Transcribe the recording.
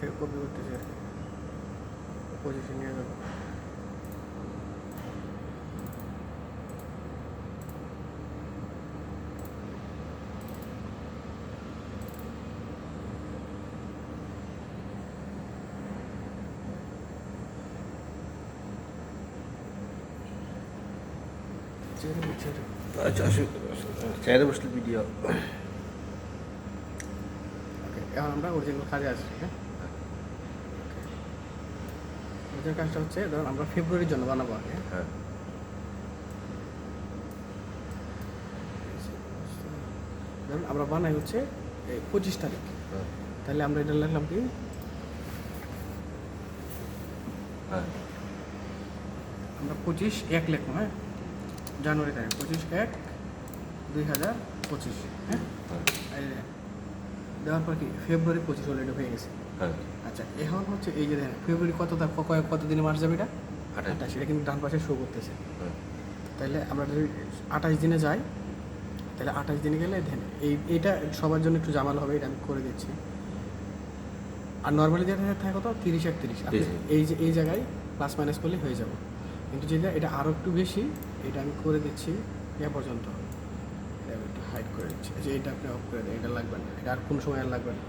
থেকে কপি করতেছি আর কি, পজিশন নিয়ে যাবো। আচ্ছা চেয়ারে বসলে ভিডিও। ওকে, এখন আমরা অরিজিনাল কাজে আসছি। হ্যাঁ, অরিজিনাল কাজটা হচ্ছে ধরুন আমরা ফেব্রুয়ারির জন্য বানাবো আগে। হ্যাঁ ধরুন আমরা বানাই হচ্ছে 25 তারিখ, হ্যাঁ তাহলে আমরা এটা লিখলাম কি হ্যাঁ আমরা 25/1 লিখবো। হ্যাঁ, জানুয়ারি তারিখ 25/1/2025। হ্যাঁ, এই যে দেওয়ার পর কি ফেব্রুয়ারি 25 অলরেডি হয়ে গেছে। হ্যাঁ আচ্ছা, এখন হচ্ছে এই যে দেখেন ফেব্রুয়ারি কত দিনে মাস যাবে এটা 28 সেটা কিন্তু ডান পাশে শো করতেছে। হ্যাঁ তাহলে আমরা যদি 28 দিনে যাই, তাহলে 28 দিনে গেলে দেখেন এইটা সবার জন্য একটু জামাল হবে, এটা আমি করে দিচ্ছি। আর নর্মালি যেটা থাকে কত 30/31, এই জায়গায় প্লাস মাইনাস করলে হয়ে যাবে। কিন্তু যেটা এটা আরও একটু বেশি, এটা আমি করে দিচ্ছি এ পর্যন্ত। এটা আমি একটু হাইড করে দিচ্ছি যে এটা আপনি অফ করে দেন, এটা লাগবে না, এটা আর কোনো সময় আর লাগবে না।